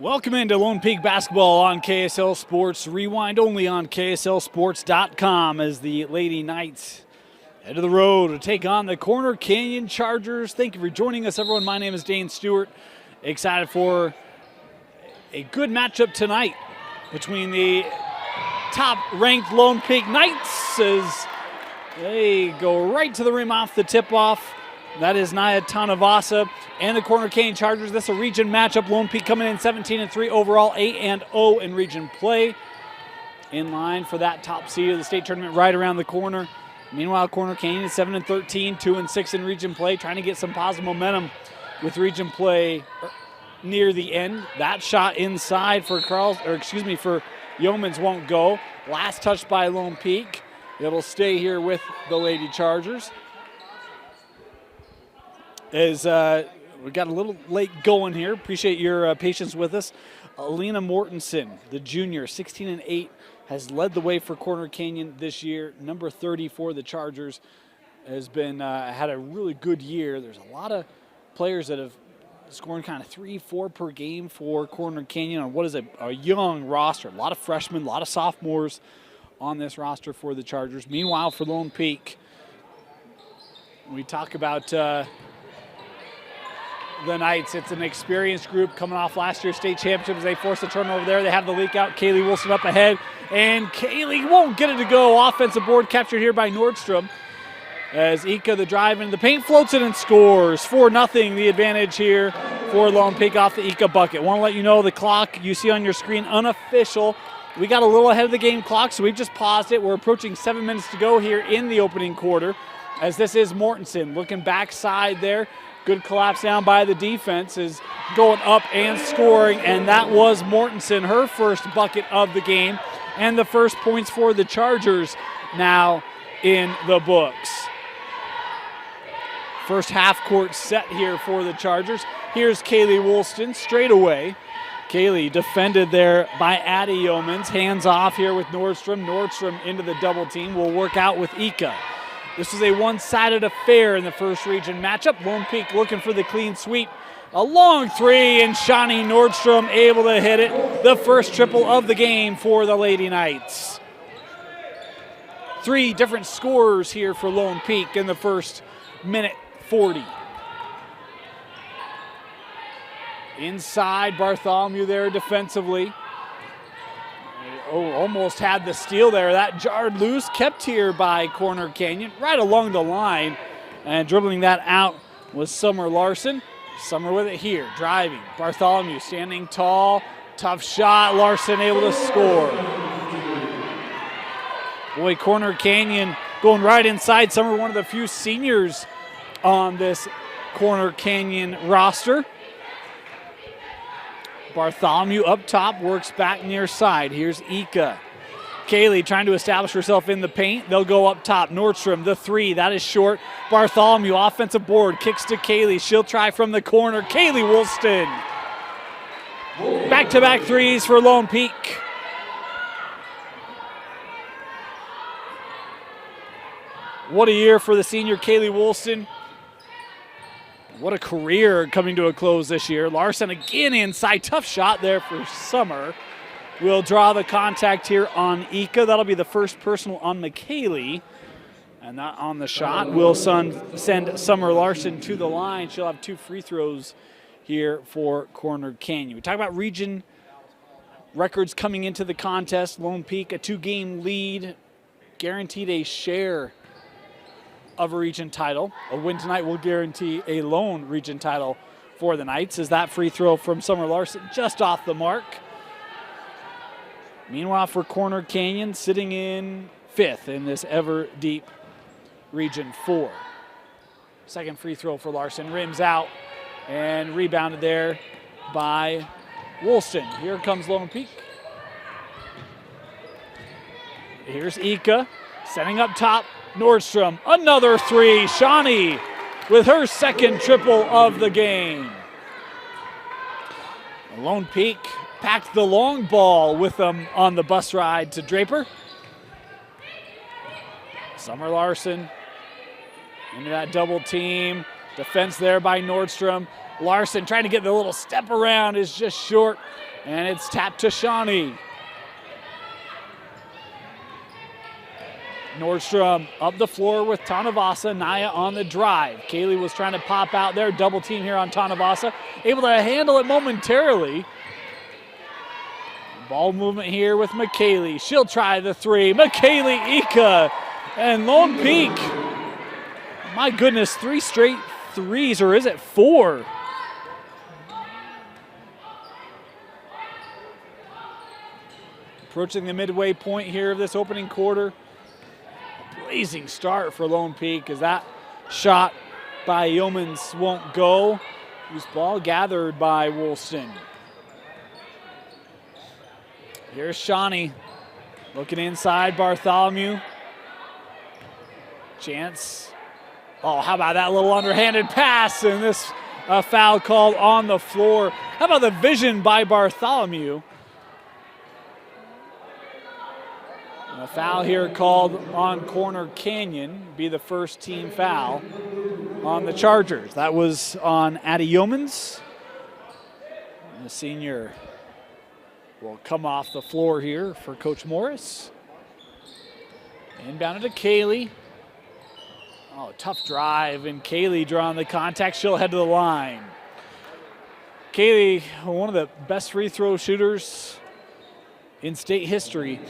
Welcome into Lone Peak basketball on KSL Sports Rewind, only on KSLSports.com as the Lady Knights head to the road to take on the Corner Canyon Chargers. Thank you for joining us, everyone. My name is Dane Stewart. Excited for a good matchup tonight between the top-ranked Lone Peak Knights as they go right to the rim off the tip-off. That is Naya Tanavasa and the Corner Canyon Chargers. This is a region matchup. Lone Peak coming in 17-3 overall, 8-0 in region play. In line for that top seed of the state tournament right around the corner. Meanwhile, Corner Canyon is 7-13, 2-6 in region play, trying to get some positive momentum with region play near the end. That shot inside for for Yeomans won't go. Last touch by Lone Peak. It'll stay here with the Lady Chargers. As we got a little late going here. Appreciate your patience with us. Alina Mortensen, the junior, 16-8, has led the way for Corner Canyon this year. Number 30 for the Chargers has been had a really good year. There's a lot of players that have scoring kind of 3-4 per game for Corner Canyon on what is a young roster. A lot of freshmen, a lot of sophomores on this roster for the Chargers. Meanwhile, for Lone Peak, we talk about the Knights. It's an experienced group coming off last year's state championship as they force a turnover there. They have the leak out. Kaylee Wilson up ahead, and Kaylee won't get it to go. Offensive board captured here by Nordstrom as Ika, the drive into the paint, floats it and scores. 4-0 the advantage here for Lone Peak off the Ika bucket. Want to let you know the clock you see on your screen, unofficial. We got a little ahead of the game clock, so we've just paused it. We're approaching 7 minutes to go here in the opening quarter as this is Mortensen looking backside there. Good collapse down by the defense, is going up and scoring, and that was Mortensen, her first bucket of the game, and the first points for the Chargers now in the books. First half-court set here for the Chargers. Here's Kaylee Woolston straight away. Kaylee defended there by Addie Yeomans. Hands off here with Nordstrom. Nordstrom into the double team. Will work out with Ika. This is a one-sided affair in the first region matchup. Lone Peak looking for the clean sweep. A long three, and Shawnee Nordstrom able to hit it. The first triple of the game for the Lady Knights. 3 different scorers here for Lone Peak in the first minute 40. Inside, Bartholomew there defensively. Oh, almost had the steal there. That jarred loose, kept here by Corner Canyon, right along the line. And dribbling that out was Summer Larson. Summer with it here, driving. Bartholomew standing tall, tough shot. Larson able to score. Boy, Corner Canyon going right inside. Summer, one of the few seniors on this Corner Canyon roster. Bartholomew up top, works back near side. Here's Ika. Kaylee trying to establish herself in the paint. They'll go up top. Nordstrom, the 3, that is short. Bartholomew, offensive board, kicks to Kaylee. She'll try from the corner. Kaylee Woolston. Back-to-back threes for Lone Peak. What a year for the senior Kaylee Woolston. What a career coming to a close this year. Larson again inside. Tough shot there for Summer. We'll draw the contact here on Ika. That'll be the first personal on McKaylee. And not on the shot. We'll send Summer Larson to the line. She'll have 2 free throws here for Corner Canyon. We talk about region records coming into the contest. Lone Peak, a 2-game lead, guaranteed a share of a region title. A win tonight will guarantee a lone region title for the Knights, as that free throw from Summer Larson just off the mark. Meanwhile, for Corner Canyon, sitting in 5th in this ever deep region 4. Second free throw for Larson, rims out and rebounded there by Woolston. Here comes Lone Peak. Here's Ika setting up top. Nordstrom, another 3. Shawnee with her second triple of the game. Lone Peak packed the long ball with them on the bus ride to Draper. Summer Larson into that double team. Defense there by Nordstrom. Larson trying to get the little step around is just short, and it's tapped to Shawnee. Nordstrom up the floor with Tanavasa. Naya on the drive. Kaylee was trying to pop out there. Double team here on Tanavasa. Able to handle it momentarily. Ball movement here with McKaylee. She'll try the three. McKaylee Ika and Lone Peak. My goodness, 3 straight threes, or is it 4? Approaching the midway point here of this opening quarter. Blazing start for Lone Peak as that shot by Yeomans won't go. Loose ball gathered by Woolston. Here's Shawnee looking inside Bartholomew. Chance. Oh, how about that little underhanded pass, and this foul called on the floor. How about the vision by Bartholomew? And a foul here called on Corner Canyon, be the first team foul on the Chargers. That was on Addie Yeomans. And the senior will come off the floor here for Coach Morris. Inbounded to Kaylee. Oh, tough drive, and Kaylee drawing the contact. She'll head to the line. Kaylee, one of the best free throw shooters in state history.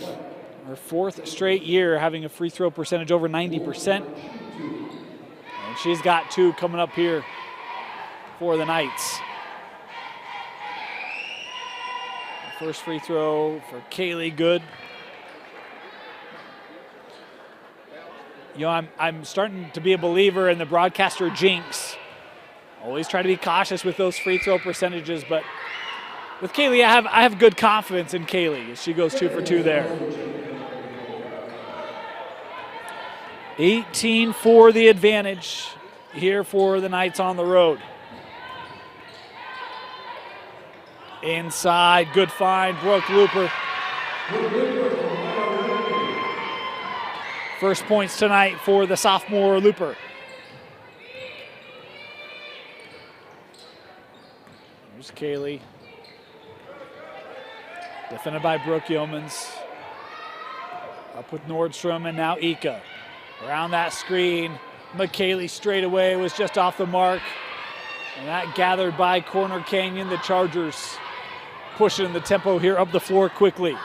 Her 4th straight year having a free throw percentage over 90%. And she's got 2 coming up here for the Knights. First free throw for Kaylee, good. You know, I'm starting to be a believer in the broadcaster jinx. Always try to be cautious with those free throw percentages, but with Kaylee, I have good confidence in Kaylee as she goes 2 for 2 there. 18 for the advantage here for the Knights on the road. Inside, good find, Brooke Looper. First points tonight for the sophomore Looper. Here's Kaylee. Defended by Brooke Yeomans. Up with Nordstrom and now Ika. Around that screen, McKaylee straight away was just off the mark. And that gathered by Corner Canyon. The Chargers pushing the tempo here up the floor quickly.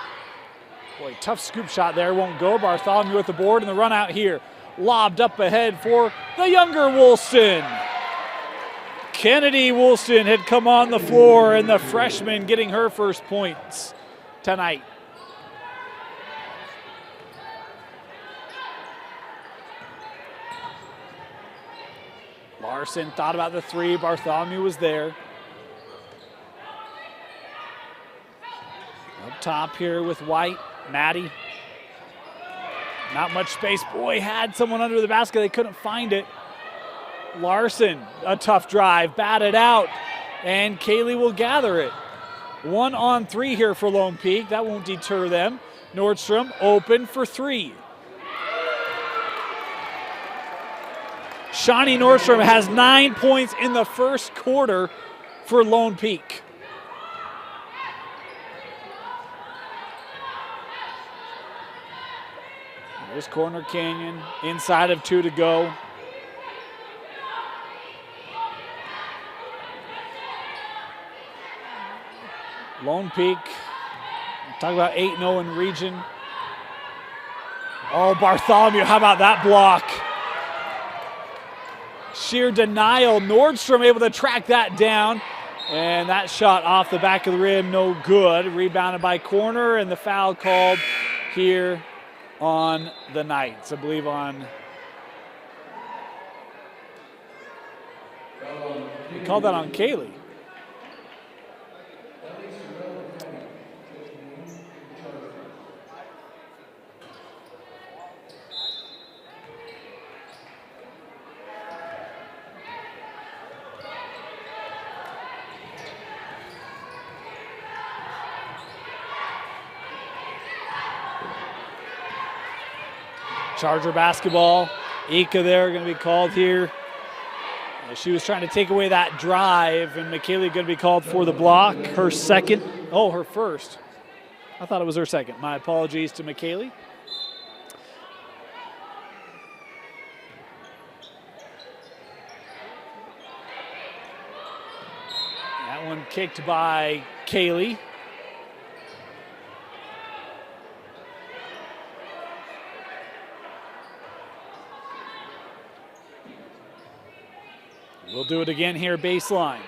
Boy, tough scoop shot there, won't go. Bartholomew with the board and the run out here. Lobbed up ahead for the younger Woolston. Kennedy Woolston had come on the floor, and the freshman getting her first points tonight. Larson thought about the three. Bartholomew was there. Up top here with White. Maddie. Not much space. Boy, had someone under the basket. They couldn't find it. Larson, a tough drive, batted out, and Kaylee will gather it. 1-on-3 here for Lone Peak. That won't deter them. Nordstrom open for 3. Shawnee Nordstrom has 9 points in the first quarter for Lone Peak. Here's Corner Canyon, inside of 2 to go. Lone Peak, talk about 8-0 in region. Oh, Bartholomew, how about that block? Sheer denial. Nordstrom able to track that down. And that shot off the back of the rim, no good. Rebounded by Corner, and the foul called here on the Knights. I believe on... He called that on Kaylee. Charger basketball. Ika there going to be called here. She was trying to take away that drive, and McKaylee going to be called for the block. Her second. Oh, her first. I thought it was her second. My apologies to McKaylee. That one kicked by Kaylee. We'll do it again here, baseline.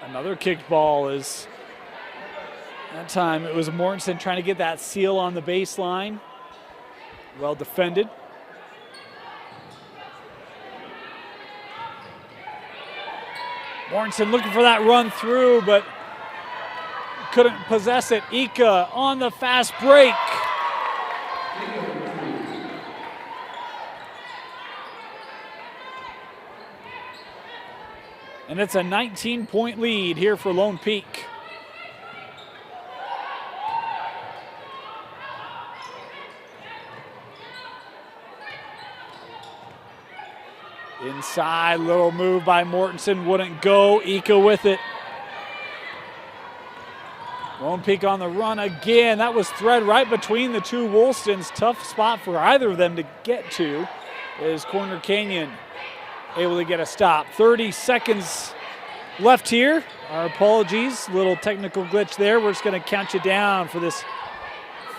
Another kicked ball is, that time it was Mortensen trying to get that seal on the baseline. Well defended. Mortensen looking for that run through, but couldn't possess it. Ika on the fast break. And it's a 19-point lead here for Lone Peak. Inside, little move by Mortensen, wouldn't go. Ika with it. Lone Peak on the run again. That was thread right between the two Woolstons. Tough spot for either of them to get to. Is Corner Canyon able to get a stop. 30 seconds left here. Our apologies, little technical glitch there. We're just going to count you down for this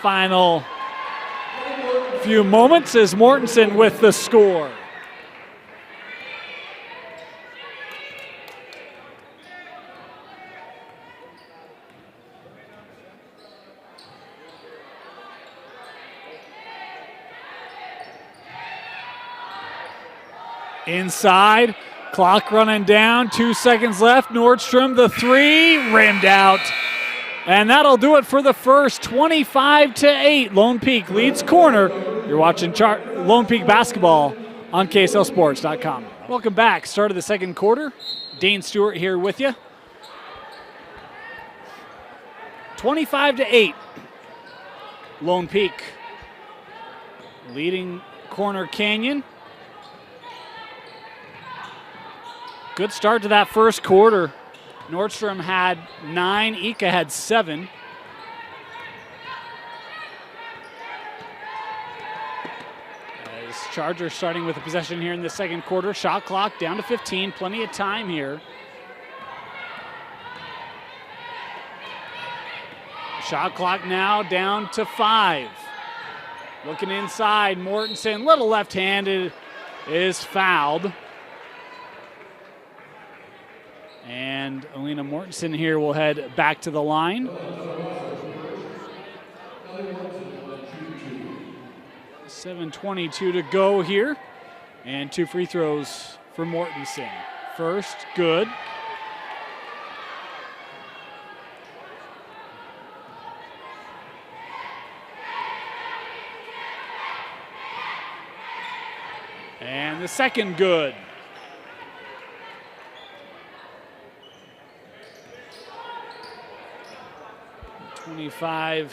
final few moments as Mortensen with the score. Inside, clock running down, 2 seconds left. Nordstrom, the three, rimmed out. And that'll do it for the first, 25-8. Lone Peak leads corner. You're watching Lone Peak basketball on KSLSports.com. Welcome back. Start of the second quarter. Dane Stewart here with you. 25-8. Lone Peak leading Corner Canyon. Good start to that first quarter. Nordstrom had 9, Ika had 7. As Chargers starting with the possession here in the second quarter. Shot clock down to 15, plenty of time here. Shot clock now down to 5. Looking inside, Mortensen, little left-handed, is fouled. And Alina Mortensen here will head back to the line. 7:22 to go here. And 2 free throws for Mortensen. First, good. And the second, good. 25-10.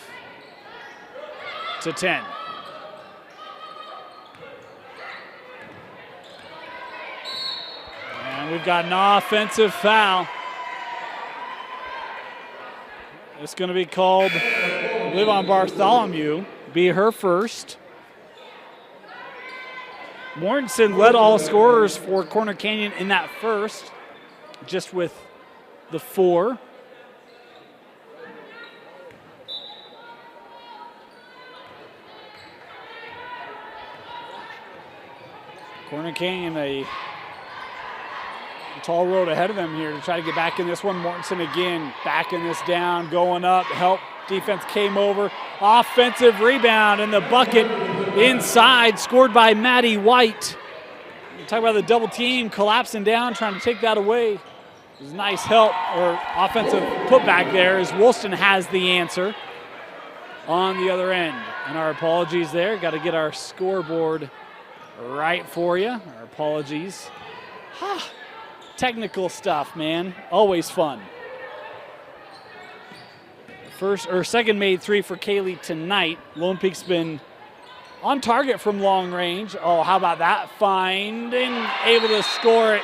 And we've got an offensive foul. It's going to be called, I believe, on Bartholomew. Be her first. Mortensen led all scorers for Corner Canyon in that first, just with the 4. Corner Canyon, a tall road ahead of them here to try to get back in this one. Mortensen again, backing this down, going up, help. Defense came over. Offensive rebound, and the bucket inside, scored by Maddie White. Talk about the double team collapsing down, trying to take that away. It was nice help, or offensive putback there, as Woolston has the answer on the other end. And our apologies there. Got to get our scoreboard right for you. Our apologies. Technical stuff, man. Always fun. Second made 3 for Kaylee tonight. Lone Peak's been on target from long range. Oh, how about that find, and able to score it.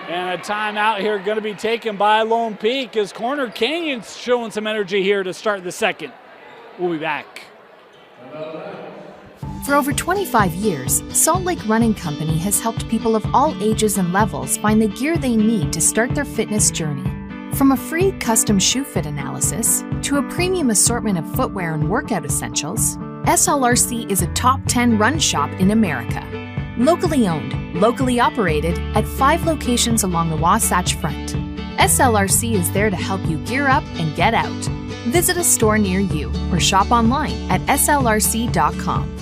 And a timeout here going to be taken by Lone Peak as Corner Canyon's showing some energy here to start the second. We'll be back. For over 25 years, Salt Lake Running Company has helped people of all ages and levels find the gear they need to start their fitness journey. From a free custom shoe fit analysis to a premium assortment of footwear and workout essentials, SLRC is a top 10 run shop in America. Locally owned, locally operated at 5 locations along the Wasatch Front. SLRC is there to help you gear up and get out. Visit a store near you or shop online at slrc.com.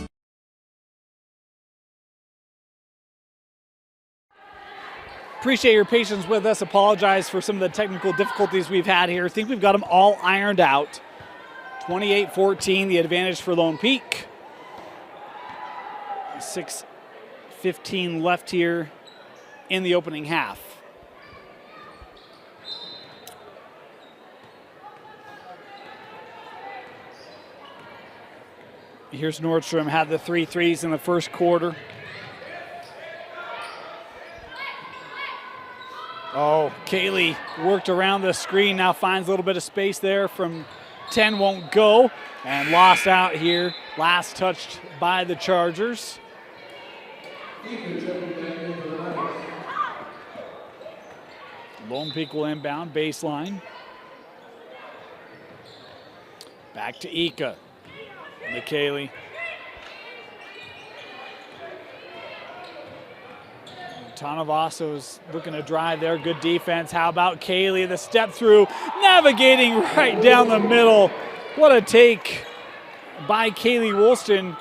Appreciate your patience with us. Apologize for some of the technical difficulties we've had here. I think we've got them all ironed out. 28-14, the advantage for Lone Peak. 6:15 left here in the opening half. Here's Nordstrom, had the 3 threes in the first quarter. Oh, Kaylee worked around the screen, now finds a little bit of space there from 10, won't go, and lost out here. Last touched by the Chargers. Lone Peak will inbound, baseline. Back to Ika. McKaylee. Tanavaso's looking to drive there. Good defense. How about Kaylee? The step through, navigating right down the middle. What a take by Kaylee Woolston.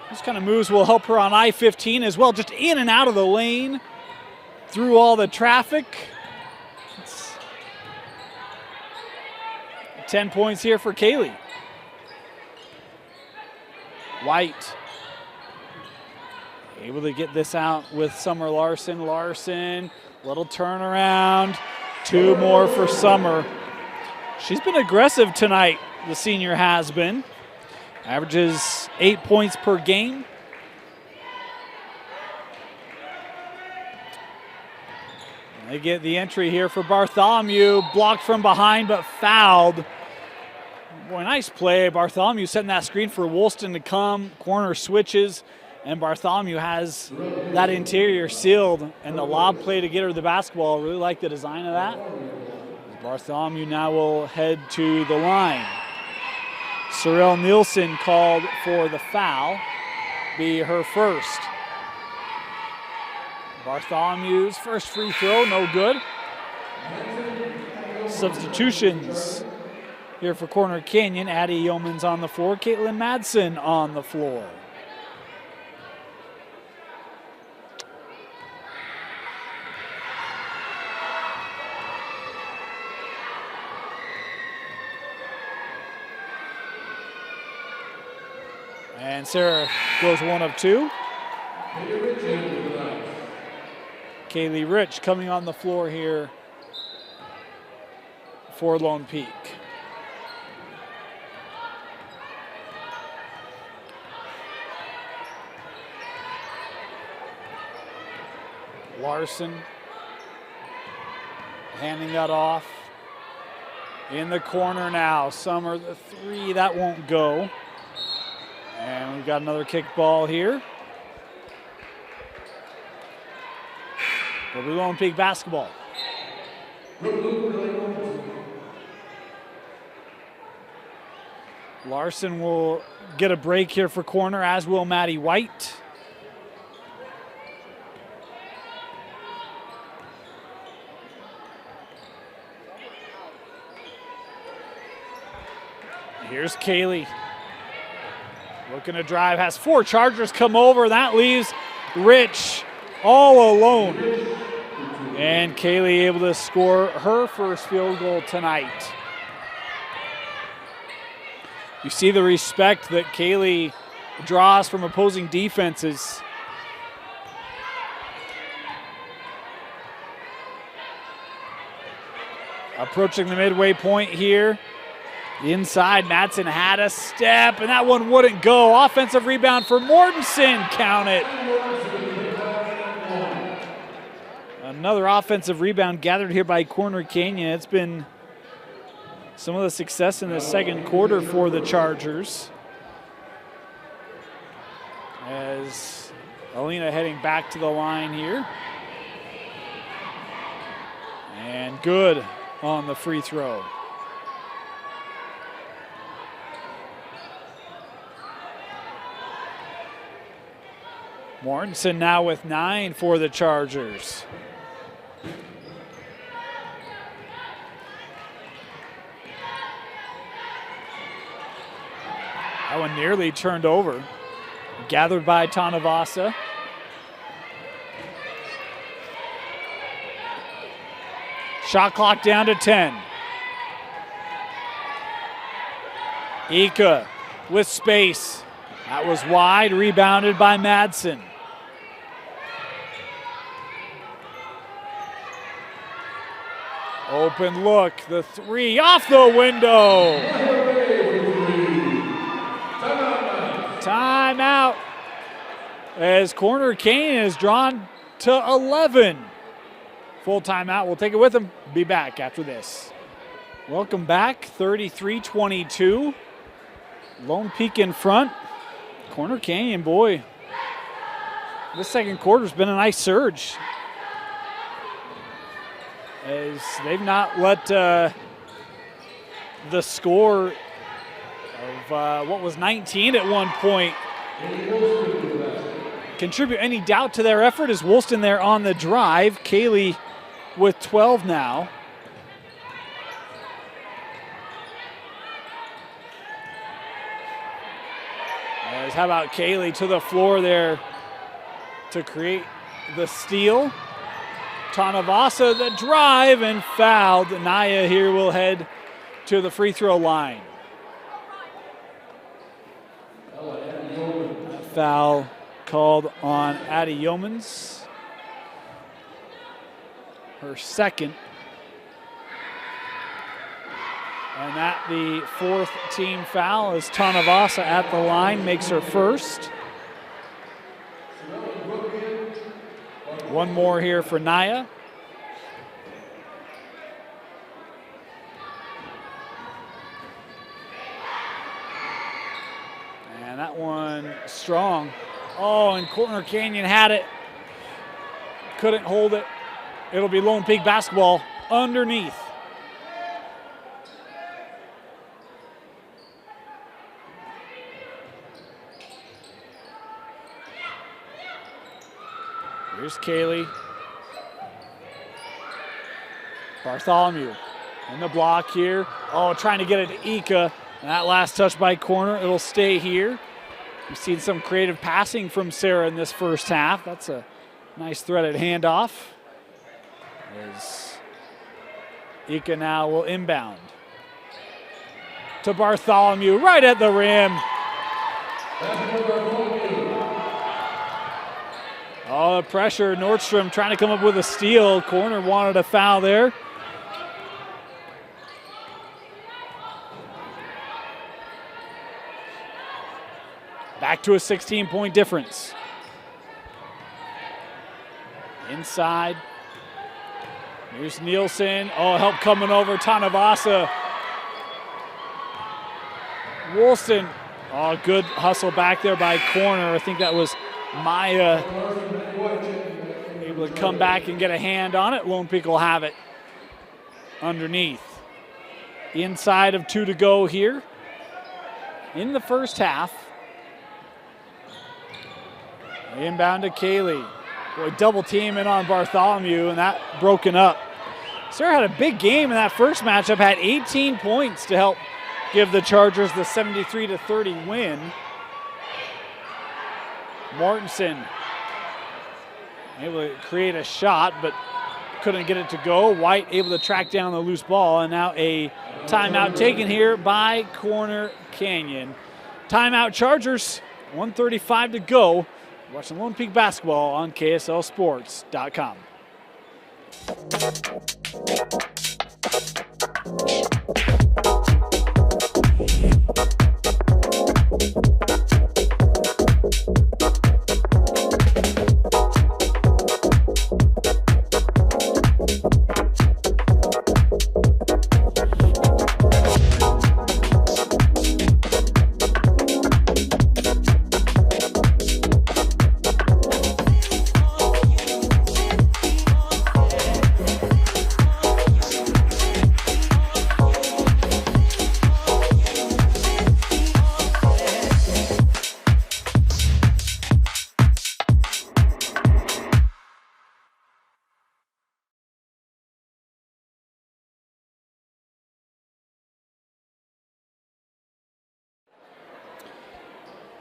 These kind of moves will help her on I-15 as well. Just in and out of the lane, through all the traffic. It's 10 points here for Kaylee. White able to get this out with Summer Larson. Larson, little turnaround. 2 more for Summer. She's been aggressive tonight, the senior has been. Averages 8 points per game. They get the entry here for Bartholomew. Blocked from behind, but fouled. Boy, nice play. Bartholomew setting that screen for Woolston to come. Corner switches, and Bartholomew has that interior sealed, and the lob play to get her the basketball. Really like the design of that. Bartholomew now will head to the line. Sorrell Nielsen called for the foul. Be her first. Bartholomew's first free throw, no good. Substitutions here for Corner Canyon. Addie Yeoman's on the floor. Caitlin Madsen on the floor. And Sarah goes 1 of 2. Kaylee Rich coming on the floor here for Lone Peak. Larson handing that off. In the corner now. Summer, the 3, that won't go. And we've got another kick ball here. It'll be Lone Peak basketball. Larson will get a break here for corner, as will Maddie White. Here's Kaylee. Looking to drive, has 4 Chargers come over. That leaves Rich all alone. And Kaylee able to score her first field goal tonight. You see the respect that Kaylee draws from opposing defenses. Approaching the midway point here. Inside, Madsen had a step, and that one wouldn't go. Offensive rebound for Mortensen, count it. Another offensive rebound gathered here by Corner Canyon. It's been some of the success in the second quarter for the Chargers. As Alina heading back to the line here. And good on the free throw. Mortensen now with 9 for the Chargers. That one nearly turned over. Gathered by Tanavasa. Shot clock down to 10. Ika with space. That was wide, rebounded by Madsen. Open look, the three off the window. Timeout as Corner Canyon is drawn to 11. Full timeout, we'll take it with them. Be back after this. Welcome back, 33-22. Lone Peak in front. Corner Canyon, boy, this second quarter's been a nice surge. As they've not let the score of what was 19 at one point contribute any doubt to their effort. As Woolston there on the drive. Kaylee with 12 now. As how about Kaylee to the floor there to create the steal. Tanavasa the drive and fouled. Naya here will head to the free throw line. Foul called on Addie Yeomans. Her second. And that the fourth team foul as Tanavasa at the line makes her first. One more here for Naya. And that one strong. Oh, and Corner Canyon had it. Couldn't hold it. It'll be Lone Peak basketball underneath. Here's Kaylee. Bartholomew in the block here. Oh, trying to get it to Ika. And that last touch by Corner, it'll stay here. We've seen some creative passing from Sarah in this first half. That's a nice threaded handoff. As Ika now will inbound. To Bartholomew, right at the rim. Oh, the pressure. Nordstrom trying to come up with a steal. Corner wanted a foul there. Back to a 16-point difference. Inside. Here's Nielsen. Oh, help coming over. Tanavasa. Woolston. Oh, good hustle back there by Corner. I think that was Maya able to come back and get a hand on it. Lone Peak will have it underneath. Inside of 2 to go here in the first half. Inbound to Kaylee. Boy, double teaming on Bartholomew, and that broken up. Sarah had a big game in that first matchup, had 18 points to help give the Chargers the 73-30 win. Mortensen able to create a shot, but couldn't get it to go. White able to track down the loose ball, and now a timeout taken here by Corner Canyon. Timeout Chargers, 1:35 to go. Watching Lone Peak basketball on KSLSports.com.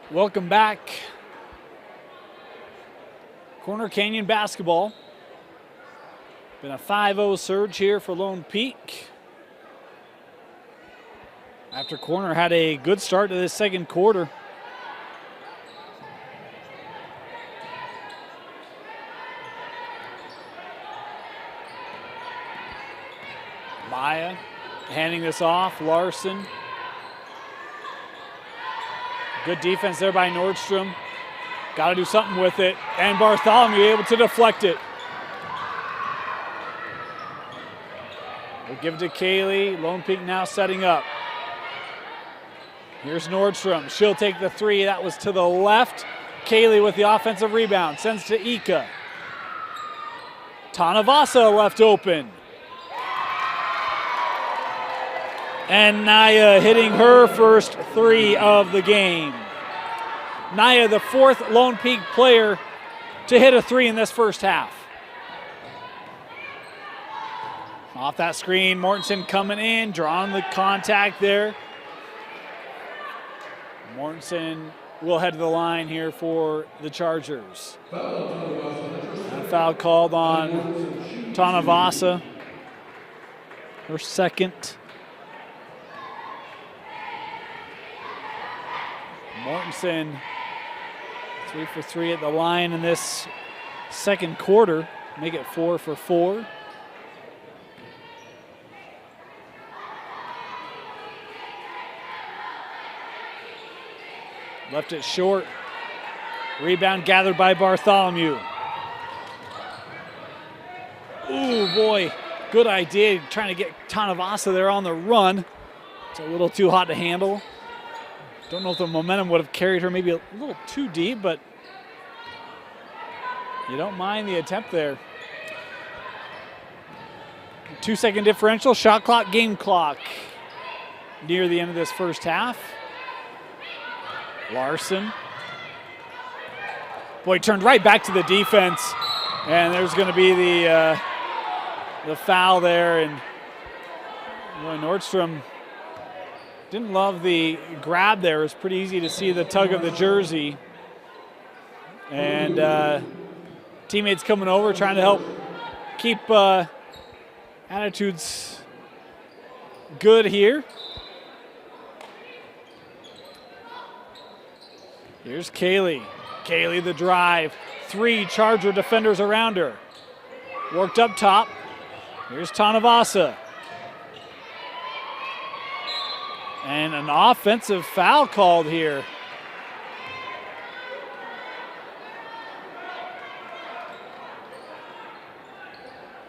Welcome back. Corner Canyon basketball. Been a 5-0 surge here for Lone Peak. After Corner had a good start to this second quarter. Maya handing this off. Larson. Good defense there by Nordstrom. Got to do something with it. And Bartholomew able to deflect it. We'll give it to Kaylee. Lone Peak now setting up. Here's Nordstrom. She'll take the three. That was to the left. Kaylee with the offensive rebound. Sends to Ika. Tanavasa left open. And Naya hitting her first three of the game. Naya, the fourth Lone Peak player to hit a three in this first half. Off that screen, Mortensen coming in, drawing the contact there. Mortensen will head to the line here for the Chargers. Foul called on Tanavasa. Her second. Mortensen 3 for 3 at the line in this second quarter. Make it 4 for 4. Left it short. Rebound gathered by Bartholomew. Ooh, boy. Good idea trying to get Tanavasa there on the run. It's a little too hot to handle. Don't know if the momentum would have carried her maybe a little too deep, but you don't mind the attempt there. 2-second differential, shot clock, game clock. Near the end of this first half. Larson. Boy, turned right back to the defense, and there's going to be the foul there, and boy, Nordstrom didn't love the grab there. It was pretty easy to see the tug of the jersey. And teammates coming over trying to help keep attitudes good here. Here's Kaylee. Kaylee the drive. 3 Charger defenders around her. Worked up top. Here's Tanavasa. And an offensive foul called here.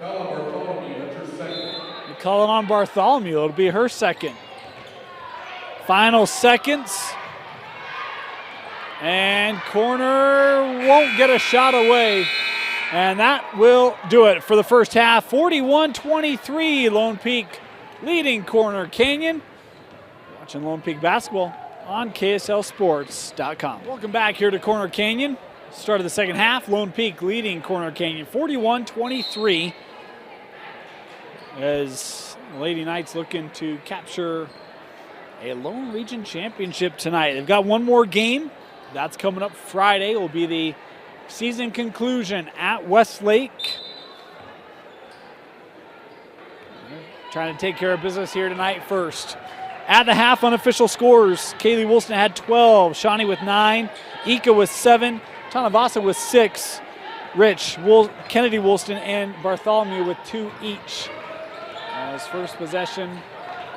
They call it on Bartholomew. It'll be her second. Final seconds. And Corner won't get a shot away. And that will do it for the first half. 41-23, Lone Peak leading Corner Canyon. Watching Lone Peak basketball on KSLSports.com. Welcome back here to Corner Canyon. Start of the second half. Lone Peak leading Corner Canyon 41-23 as the Lady Knights looking to capture a Lone Region Championship tonight. They've got one more game. That's coming up Friday. Will be the season conclusion at Westlake. Trying to take care of business here tonight first. At the half, unofficial scores. Kaylee Woolston had 12. Shawnee with 9. Ika with 7. Tanavasa with 6. Kennedy Woolston and Bartholomew with 2 each. As first possession,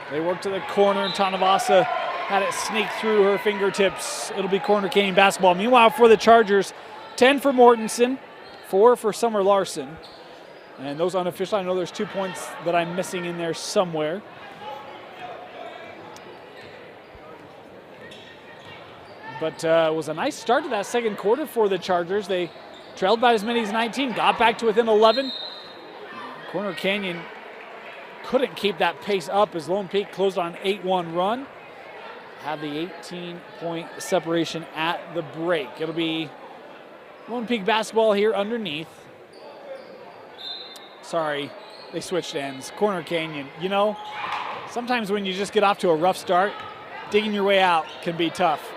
they work to the corner. Tanavasa had it sneak through her fingertips. It'll be Corner Canyon basketball. Meanwhile, for the Chargers, 10 for Mortensen, 4 for Summer Larson. And those unofficial, I know there's 2 points that I'm missing in there somewhere. But it was a nice start to that second quarter for the Chargers. They trailed by as many as 19, got back to within 11. Corner Canyon couldn't keep that pace up as Lone Peak closed on an 8-1 run. Have the 18-point separation at the break. It'll be Lone Peak basketball here underneath. Sorry, they switched ends. Corner Canyon, you know, sometimes when you just get off to a rough start, digging your way out can be tough.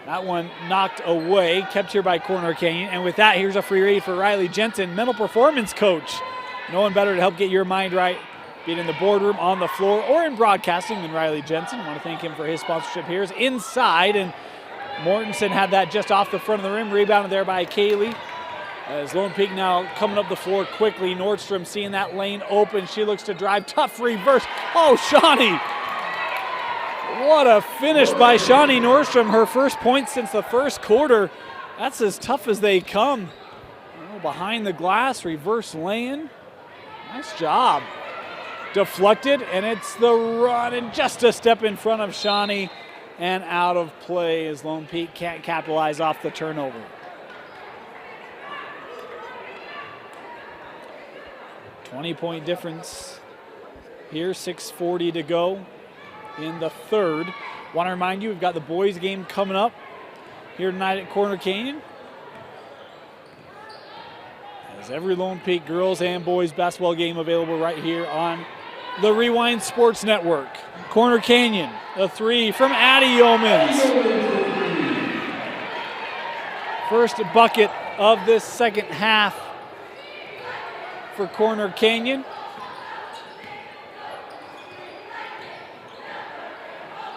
That one knocked away, kept here by Corner Canyon. And with that, here's a free read for Riley Jensen, mental performance coach. No one better to help get your mind right, be it in the boardroom, on the floor, or in broadcasting than Riley Jensen. I want to thank him for his sponsorship here. Is inside, and Mortensen had that just off the front of the rim, rebounded there by Kaylee. As Lone Peak now coming up the floor quickly. Nordstrom seeing that lane open. She looks to drive, tough reverse. Oh, Shawnee. What a finish by Shawnee Nordstrom. Her first point since the first quarter. That's as tough as they come. Oh, behind the glass, reverse lane. Nice job. Deflected, and it's the run, and just a step in front of Shawnee and out of play as Lone Peak can't capitalize off the turnover. .20 difference here, 6:40 to go in the third. Want to remind you, we've got the boys game coming up here tonight at Corner Canyon. As every Lone Peak girls and boys basketball game available right here on the Rewind Sports Network. Corner Canyon, a three from Addie Yeomans. First bucket of this second half for Corner Canyon.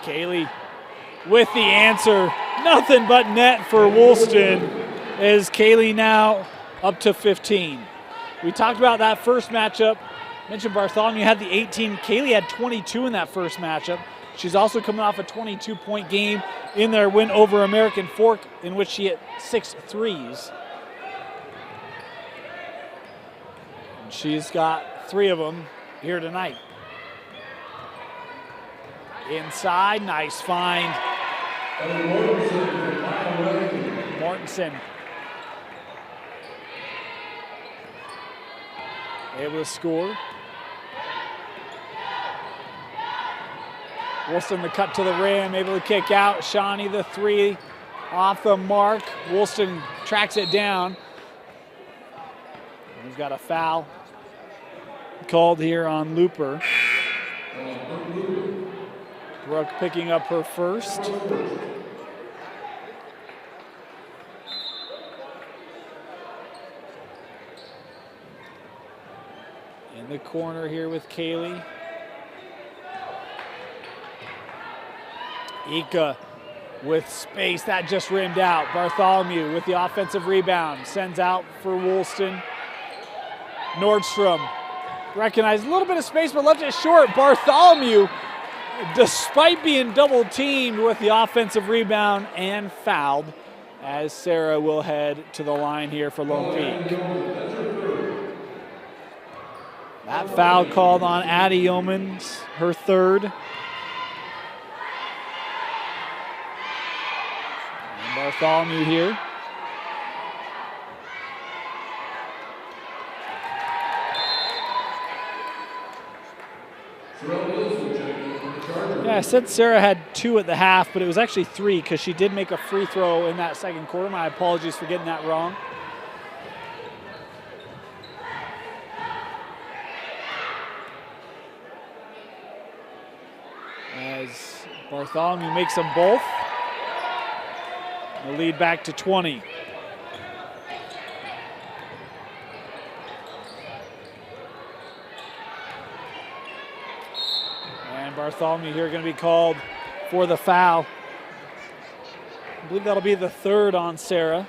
Kaylee with the answer. Nothing but net for Woolston as Kaylee now up to 15. We talked about that first matchup. Mentioned Bartholomew had the 18. Kaylee had 22 in that first matchup. She's also coming off a 22-point game in their win over American Fork, in which she hit 6 threes. And she's got 3 of them here tonight. Inside, nice find. Mortensen able to score. Woolston the cut to the rim, able to kick out. Shawnee the 3 off the mark. Woolston tracks it down. We've got a foul called here on Looper. Brooke picking up her first. In the corner here with Kaylee. Ika with space, that just rimmed out. Bartholomew with the offensive rebound, sends out for Woolston. Nordstrom recognized a little bit of space but left it short. Bartholomew, despite being double teamed, with the offensive rebound and fouled, as Sarah will head to the line here for Lone Peak. That foul called on Addie Yeomans, her third. And Bartholomew here. Yeah, I said Sarah had 2 at the half, but it was actually 3 because she did make a free throw in that second quarter. My apologies for getting that wrong. As Bartholomew makes them both. The lead back to 20. And Bartholomew here going to be called for the foul. I believe that'll be the third on Sarah.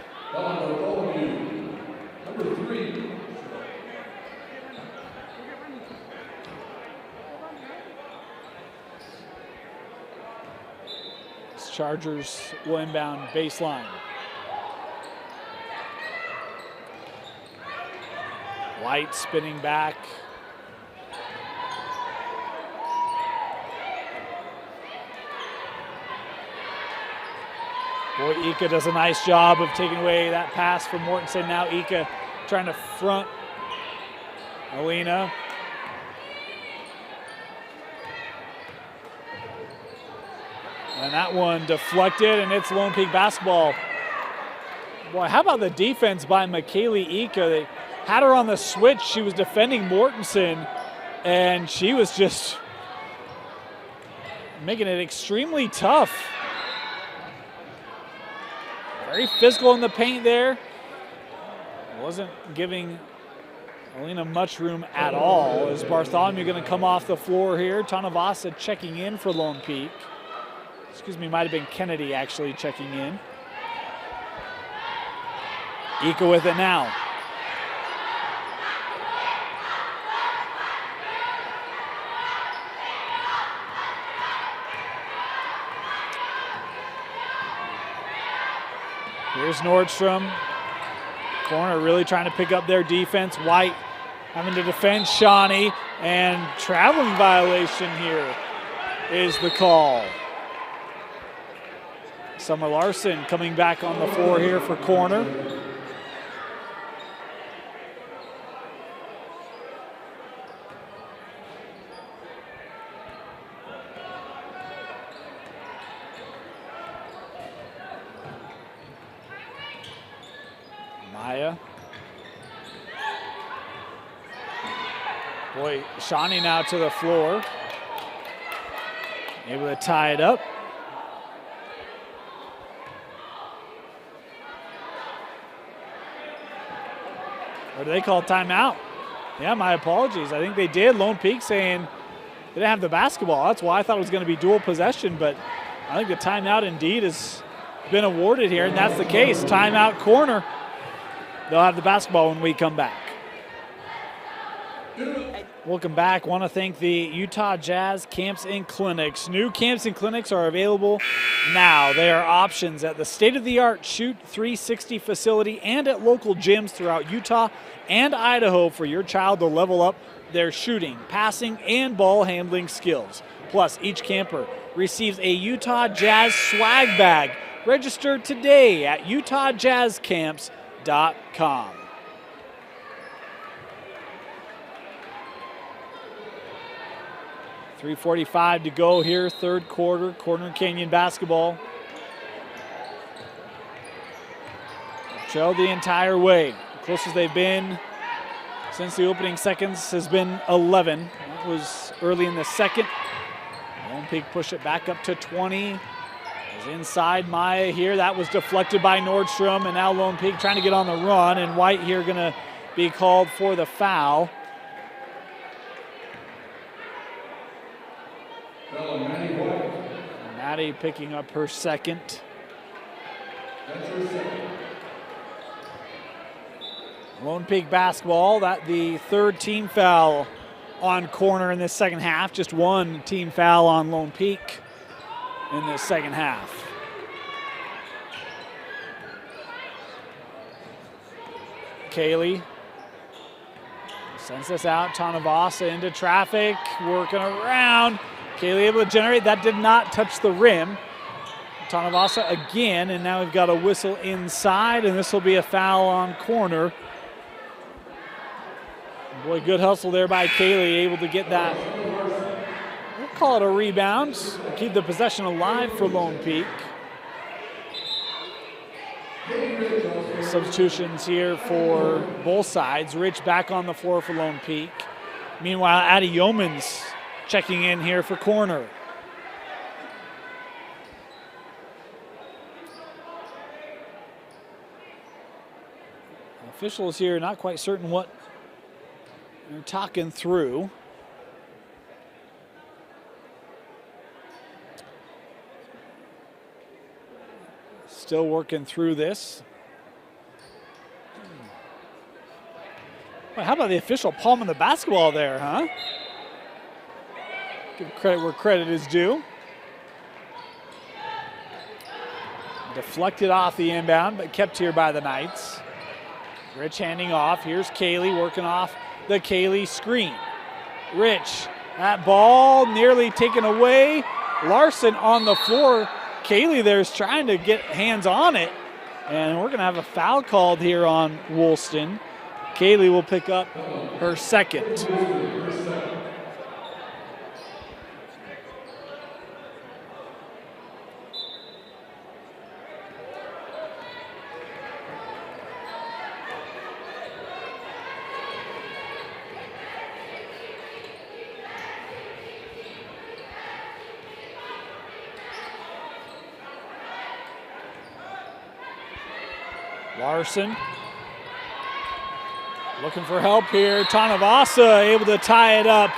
Number 3. Chargers will inbound baseline. White spinning back. Boy, Ika does a nice job of taking away that pass from Mortensen. Now Ika trying to front Alina. And that one deflected, and it's Lone Peak basketball. Boy, how about the defense by McKaylee Ika? They had her on the switch. She was defending Mortensen, and she was just making it extremely tough. Very physical in the paint there. Wasn't giving Alina much room at all. Is Bartholomew going to come off the floor here? Tanavasa checking in for Lone Peak. Excuse me, might have been Kennedy actually checking in. Ika with it now. Here's Nordstrom. Corner really trying to pick up their defense. White having to defend Shawnee, and traveling violation here is the call. Summer Larson coming back on the floor here for corner. Maya. Boy, Shawnee now to the floor. Able to tie it up. Or do they call timeout? Yeah, my apologies. I think they did. Lone Peak saying they didn't have the basketball. That's why I thought it was going to be dual possession, but I think the timeout indeed has been awarded here, and that's the case. Timeout corner. They'll have the basketball when we come back. Welcome back. Want to thank the Utah Jazz Camps and Clinics. New camps and clinics are available now. They are options at the state-of-the-art Shoot 360 facility and at local gyms throughout Utah and Idaho for your child to level up their shooting, passing, and ball handling skills. Plus, each camper receives a Utah Jazz swag bag. Register today at utahjazzcamps.com. .345 to go here, third quarter, Corner Canyon basketball. Trailed the entire way. The closest they've been since the opening seconds has been 11. That was early in the second. Lone Peak push it back up to 20. Is inside Maya here. That was deflected by Nordstrom, and now Lone Peak trying to get on the run, and White here going to be called for the foul. Maddie picking up her second. Lone Peak basketball, that the third team foul on Corner in this second half. Just one team foul on Lone Peak in this second half. Kaylee sends this out. Tanavasa into traffic, working around. Kaylee able to generate. That did not touch the rim. Tanavasa again, and now we've got a whistle inside, and this will be a foul on Corner. Boy, good hustle there by Kaylee, able to get that. We'll call it a rebound. Keep the possession alive for Lone Peak. Substitutions here for both sides. Rich back on the floor for Lone Peak. Meanwhile, Addie Yeomans checking in here for Corner. Officials here not quite certain what they're talking through. Still working through this. Well, how about the official palming the basketball there, huh? Give credit where credit is due. Deflected off the inbound, but kept here by the Knights. Rich handing off. Here's Kaylee working off the Kaylee screen. Rich, that ball nearly taken away. Larson on the floor. Kaylee there's trying to get hands on it. And we're going to have a foul called here on Woolston. Kaylee will pick up her second. Larson looking for help here. Tanavasa able to tie it up.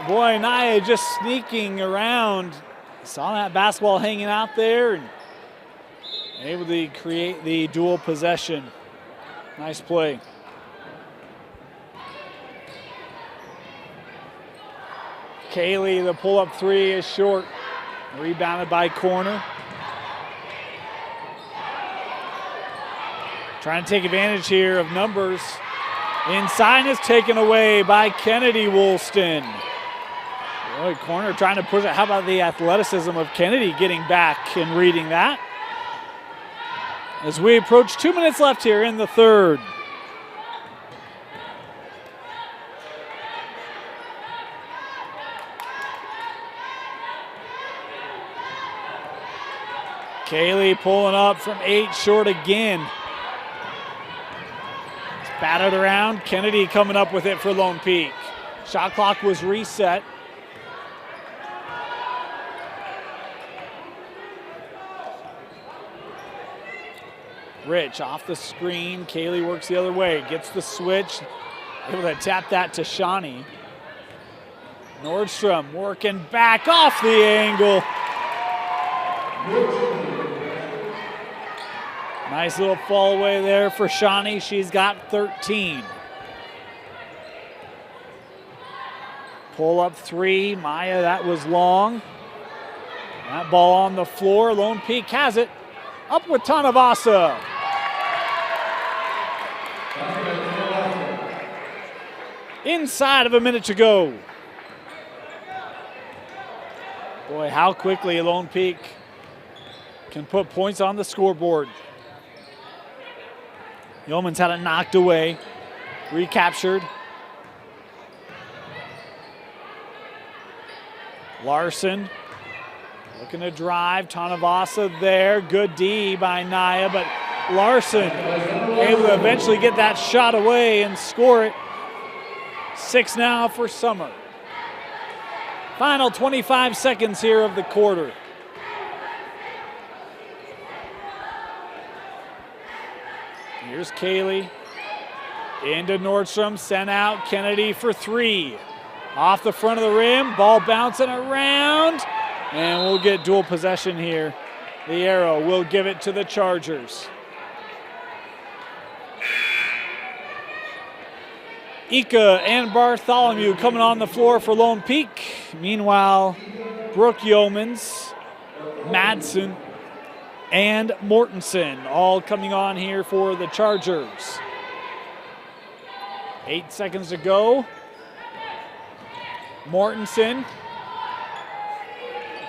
Boy, Naya just sneaking around. Saw that basketball hanging out there and able to create the dual possession. Nice play. Kaylee, the pull-up three is short. Rebounded by Corner. Trying to take advantage here of numbers. Inside is taken away by Kennedy Woolston. Boy, Corner trying to push it. How about the athleticism of Kennedy getting back and reading that? As we approach 2 minutes left here in the third. Kaylee pulling up from 8 short again. It's batted around. Kennedy coming up with it for Lone Peak. Shot clock was reset. Rich off the screen. Kaylee works the other way. Gets the switch. Able to tap that to Shawnee. Nordstrom working back off the angle. Nice little fall away there for Shawnee. She's got 13. Pull up three. Maya, that was long. That ball on the floor. Lone Peak has it. Up with Tanavasa. Inside of a minute to go. Boy, how quickly Lone Peak can put points on the scoreboard. Yeoman's had it knocked away. Recaptured. Larson looking to drive. Tanavasa there. Good D by Naya, but Larson able to eventually get that shot away and score it. 6 now for Summer. Final 25 seconds here of the quarter. Here's Kaylee. Into Nordstrom, sent out. Kennedy for three. Off the front of the rim, ball bouncing around. And we'll get dual possession here. The arrow will give it to the Chargers. Ika and Bartholomew coming on the floor for Lone Peak. Meanwhile, Brooke Yeomans, Madsen, and Mortensen all coming on here for the Chargers. 8 seconds to go. Mortensen.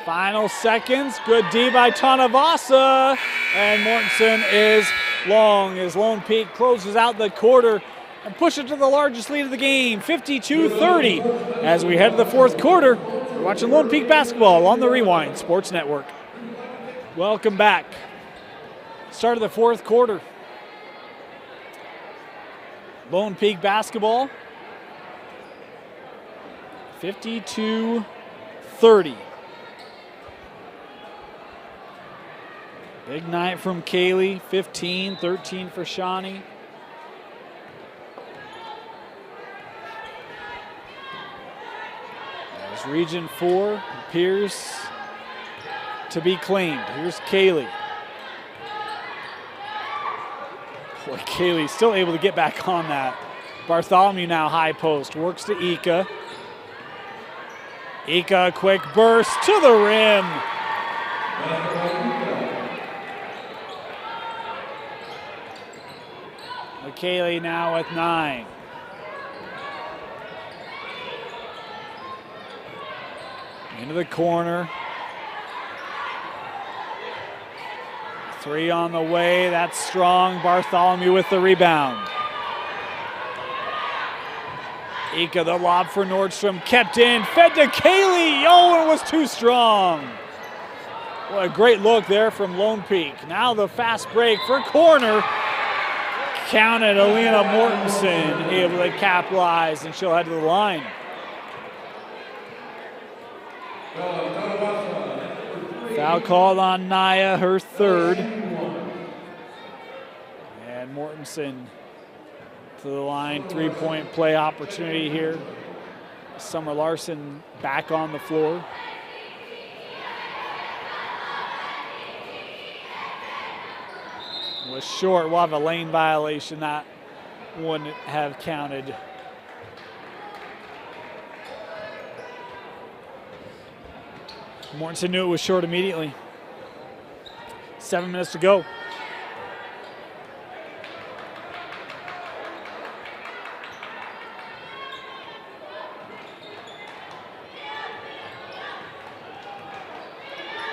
Final seconds. Good D by Tanavasa. And Mortensen is long as Lone Peak closes out the quarter and push it to the largest lead of the game, 52-30. As we head to the fourth quarter, we're watching Lone Peak basketball on the Rewind Sports Network. Welcome back. Start of the fourth quarter. Lone Peak basketball, 52-30. Big night from Kaylee, 15, 13 for Shawnee. As Region 4 appears to be claimed. Here's Kaylee. Boy, Kaylee still able to get back on that. Bartholomew now high post, works to Ika. Ika, quick burst to the rim. Kaylee now with 9. Into the corner. 3 on the way, that's strong. Bartholomew with the rebound. Ika the lob for Nordstrom, kept in, fed to Kaylee. Oh, it was too strong. What a great look there from Lone Peak. Now the fast break for Corner. Counted. Alina Mortensen able to capitalize, and she'll head to the line. Foul called on Naya, her third. Mortensen to the line. 3-point play opportunity here. Summer Larson back on the floor. Was short. We'll have a lane violation. That wouldn't have counted. Mortensen knew it was short immediately. 7 minutes to go.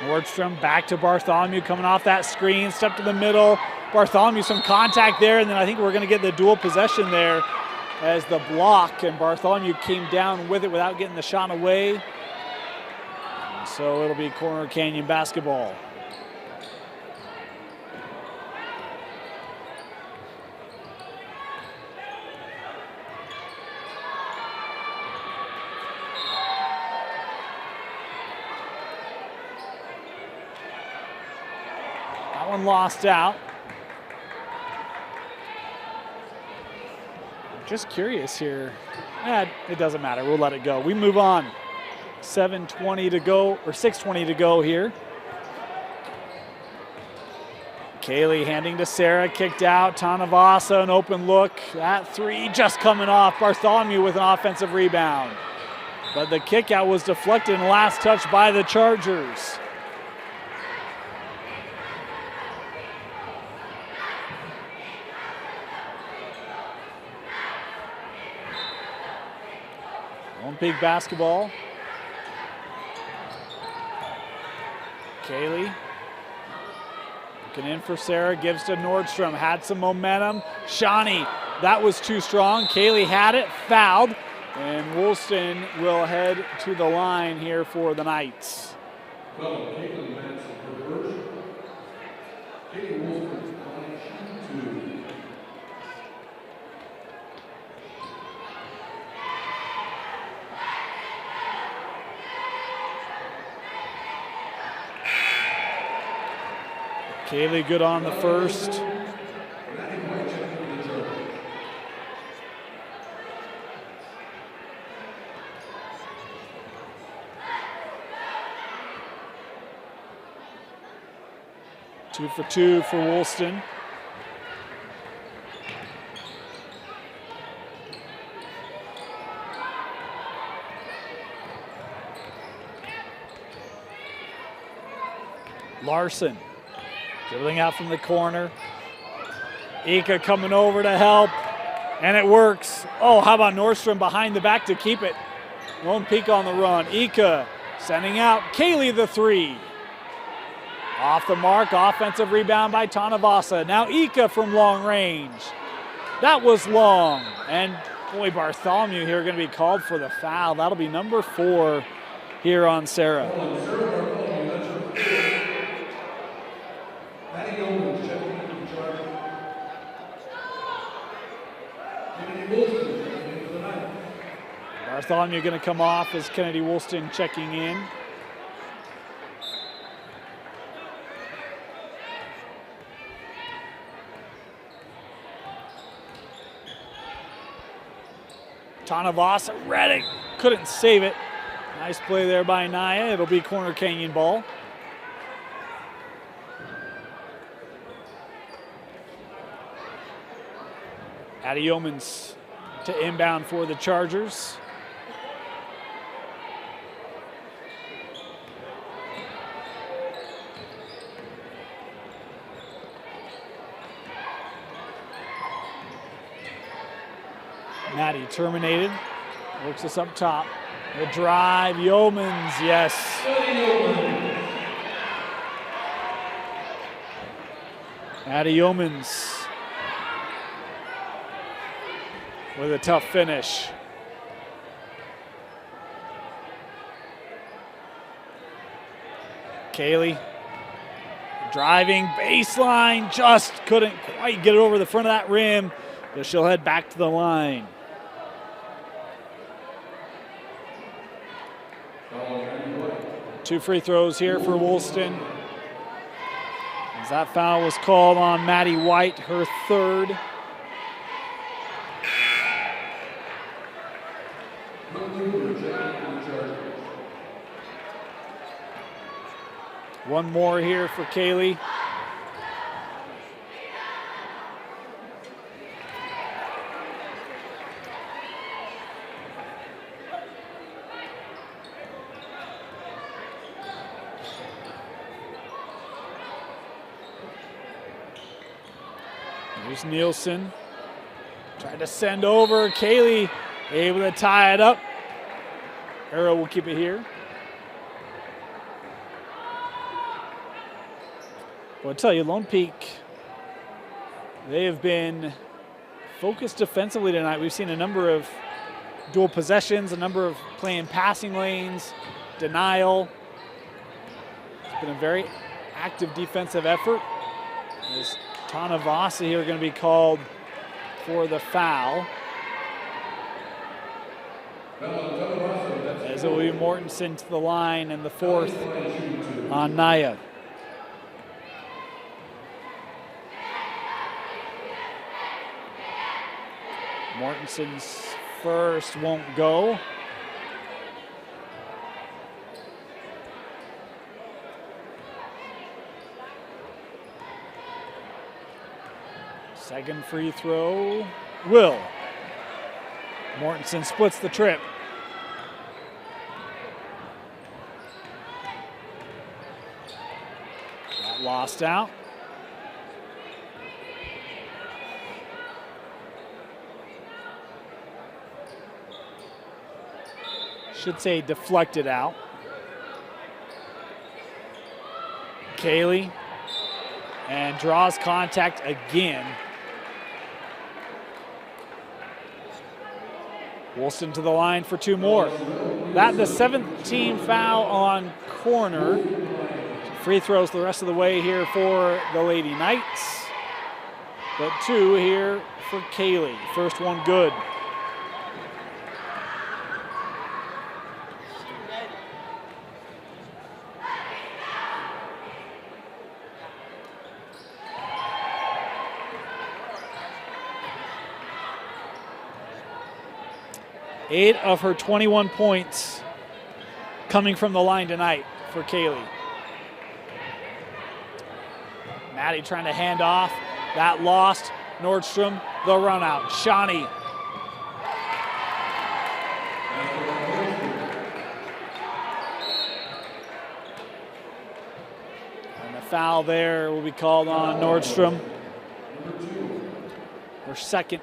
Nordstrom back to Bartholomew coming off that screen, step to the middle. Bartholomew, some contact there, and then I think we're going to get the dual possession there as the block, and Bartholomew came down with it without getting the shot away. And so it'll be Corner Canyon basketball. That one lost out. Just curious here. It doesn't matter. We'll let it go. We move on. 7:20 to go, or 6:20 to go here. Kaylee handing to Sarah, kicked out. Tanavasa, an open look. That three just coming off. Bartholomew with an offensive rebound. But the kick out was deflected and last touch by the Chargers. Olympic basketball. Kaylee looking in for Sarah, gives to Nordstrom, had some momentum. Shawnee, that was too strong. Kaylee had it, fouled, and Woolston will head to the line here for the Knights. Well, Kaylee Madison conversion. Kaylee Woolston to Kaylee good on the first. Two for two for Woolston. Larson dribbling out from the corner. Ika coming over to help, and it works. Oh, how about Nordstrom behind the back to keep it? Lone Peak on the run. Ika sending out. Kaylee the three. Off the mark, offensive rebound by Tanavasa. Now Ika from long range. That was long. And boy, Bartholomew here going to be called for the foul. That'll be number 4 here on Sarah. Bartholomew going to come off as Kennedy Woolston checking in. Tanavasa, Reddick couldn't save it. Nice play there by Naya. It'll be Corner Canyon ball. Addie Yeomans to inbound for the Chargers. Maddie terminated, works us up top. The drive, Yeomans, yes. Addie Yeomans with a tough finish. Kaylee driving baseline, just couldn't quite get it over the front of that rim, but she'll head back to the line. Two free throws here for Woolston. As that foul was called on Maddie White, her third. One more here for Kaylee. Here's Nielsen. Tried to send over. Kaylee able to tie it up. Arrow will keep it here. Well, I'll tell you, Lone Peak, they have been focused defensively tonight. We've seen a number of dual possessions, a number of playing passing lanes, denial. It's been a very active defensive effort. As Tanavasa here going to be called for the foul. As it will be Mortensen to the line and the fourth on Naya. Mortensen's first won't go. Second free throw will. Mortensen splits the trip. Got lost out. Should say deflected out. Kaylee, and draws contact again. Wilson to the line for two more. That the 7th team foul on corner. Free throws the rest of the way here for the Lady Knights. But two here for Kaylee. First one good. Eight of her 21 points coming from the line tonight for Kaylee. Maddie trying to hand off. That lost. Nordstrom, the run out. Shawnee. And the foul there will be called on Nordstrom. Her second.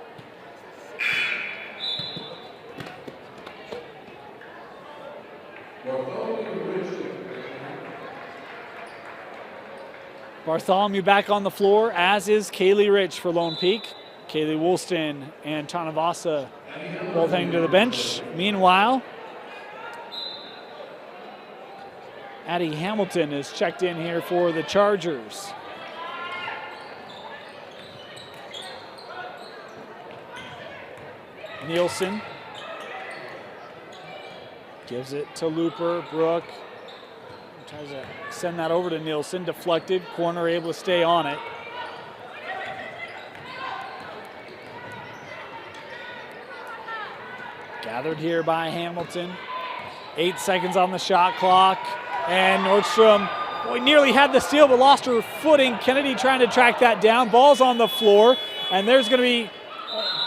Bartholomew back on the floor, as is Kaylee Rich for Lone Peak. Kaylee Woolston and Tanavasa both heading to the bench. Meanwhile, Addie Hamilton is checked in here for the Chargers. Nielsen gives it to Looper. Brooke tries to send that over to Nielsen. Deflected. Corner able to stay on it. Gathered here by Hamilton. 8 seconds on the shot clock. And Nordstrom nearly had the steal but lost her footing. Kennedy trying to track that down. Ball's on the floor. And there's going to be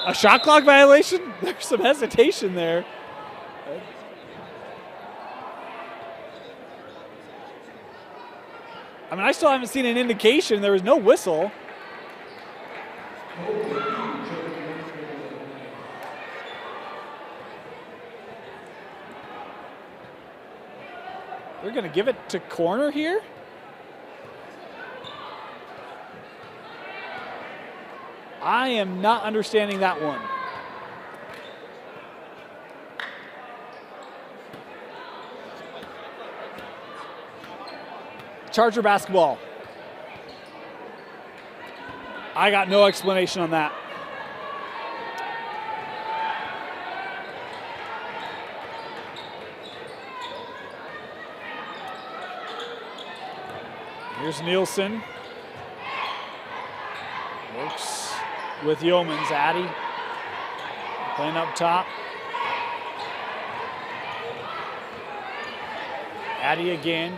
a shot clock violation. There's some hesitation there. I mean, I still haven't seen an indication. There was no whistle. They're going to give it to corner here? I am not understanding that one. Charger basketball. I got no explanation on that. Here's Nielsen. Works with Yeomans. Addie playing up top. Addy again.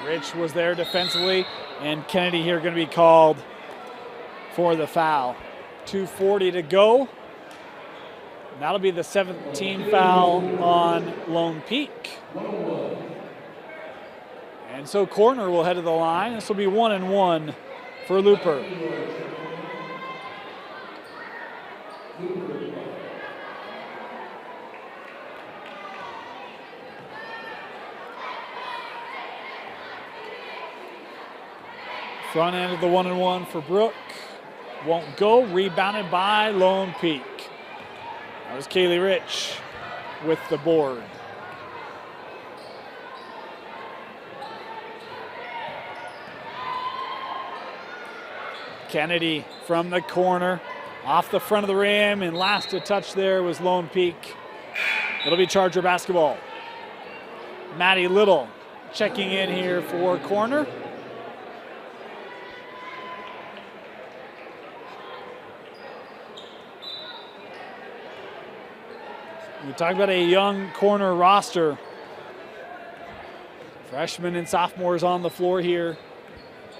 Rich was there defensively, and Kennedy here going to be called for the foul. 2:40 to go. And that'll be the 17th foul on Lone Peak. And so corner will head to the line. This will be 1-1 for Looper. Front end of the 1-1 for Brook. Won't go. Rebounded by Lone Peak. That was Kaylee Rich with the board. Kennedy from the corner, off the front of the rim, and last to touch there was Lone Peak. It'll be Charger basketball. Maddie Little checking in here for corner. We talk about a young corner roster. Freshmen and sophomores on the floor here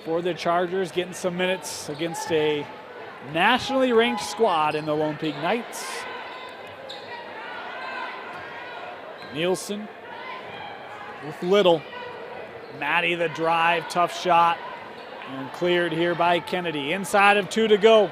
for the Chargers, getting some minutes against a nationally ranked squad in the Lone Peak Knights. Nielsen with Little. Maddie the drive, tough shot, and cleared here by Kennedy. Inside of 2 to go.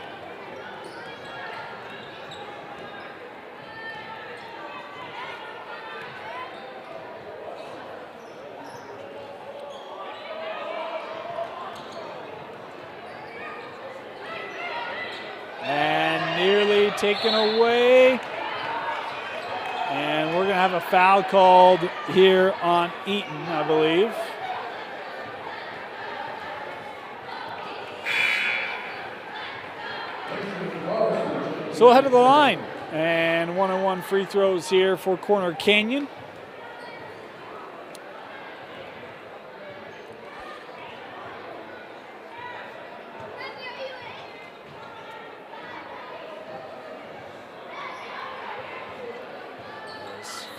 Taken away, and we're going to have a foul called here on Eaton, I believe. So we'll head to the line, and 1-on-1 free throws here for Corner Canyon.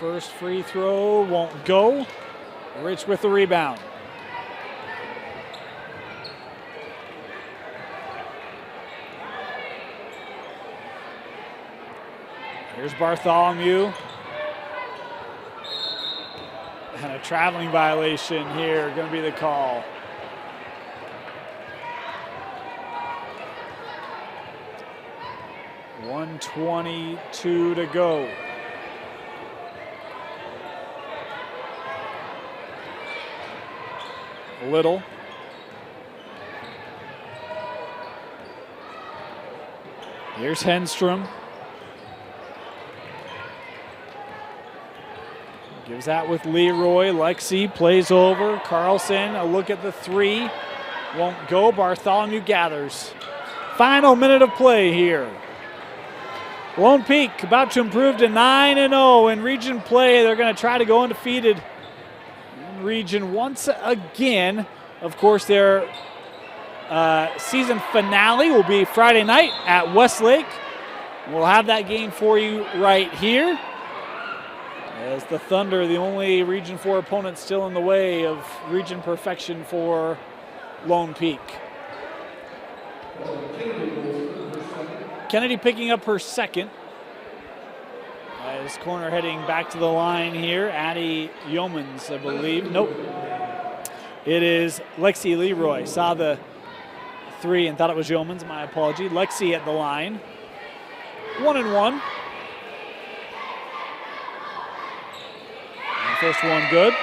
First free throw won't go. Rich with the rebound. Here's Bartholomew. And a traveling violation here, going to be the call. .122 to go. Little. Here's Henstrom. Gives that with Leroy. Lexi plays over. Carlson, a look at the three. Won't go. Bartholomew gathers. Final minute of play here. Lone Peak about to improve to 9-0 in region play. They're going to try to go undefeated region once again. Of course, their season finale will be Friday night at Westlake. We'll have that game for you right here, as the Thunder, the only Region 4 opponent still in the way of region perfection for Lone Peak. Kennedy picking up her second. As corner heading back to the line here, Addie Yeomans, I believe. Nope. It is Lexi Leroy. Saw the three and thought it was Yeomans. My apology. Lexi at the line. 1-1. And first one good.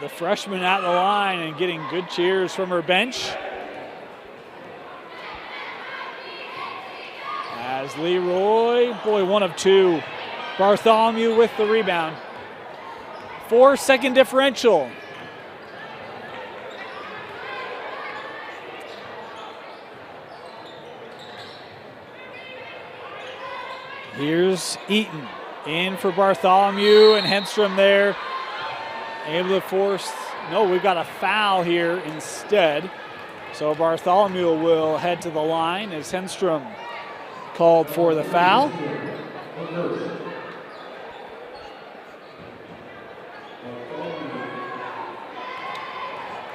The freshman at the line and getting good cheers from her bench. As Leroy, boy, 1 of 2. Bartholomew with the rebound. 4-second differential. Here's Eaton in for Bartholomew, and Henstrom there. Able to force, no, we've got a foul here instead. So Bartholomew will head to the line as Henstrom called for the foul.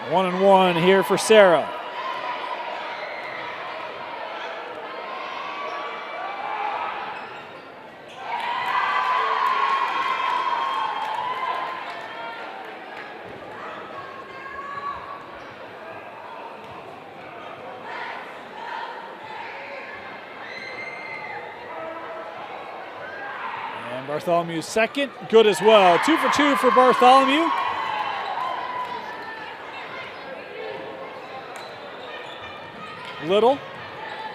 One and one here for Sarah. And Bartholomew's second, good as well. 2 for 2 for Bartholomew. Little,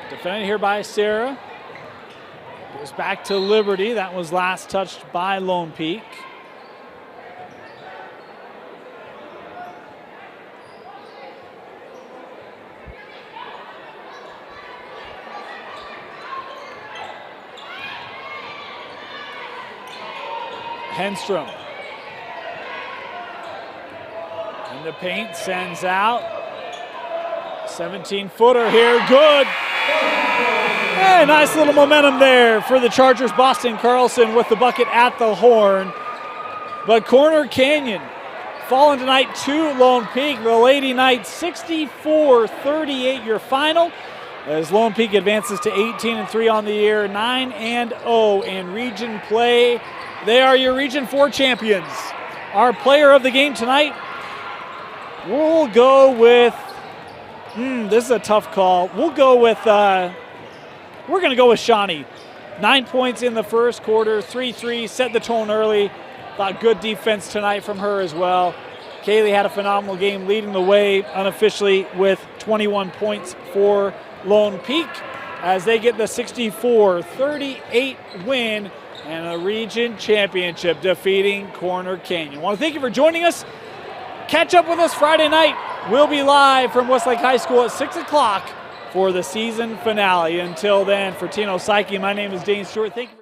defended here by Sarah. Goes back to Liberty. That was last touched by Lone Peak. Henstrom. In the paint, sends out. 17-footer here, good. Hey, nice little momentum there for the Chargers. Boston Carlson with the bucket at the horn. But Corner Canyon falling tonight to Lone Peak. The Lady Knights 64-38 your final, as Lone Peak advances to 18-3 on the year, 9-0 in region play. They are your Region 4 champions. Our player of the game tonight, we'll go with, this is a tough call. We'll go with, we're going to go with Shawnee. 9 points in the first quarter, 3-3, set the tone early. Thought good defense tonight from her as well. Kaylee had a phenomenal game, leading the way unofficially with 21 points for Lone Peak as they get the 64-38 win and a region championship, defeating Corner Canyon. I want to thank you for joining us. Catch up with us Friday night. We'll be live from Westlake High School at 6 o'clock for the season finale. Until then, for Tino Psyche, my name is Dane Stewart. Thank you.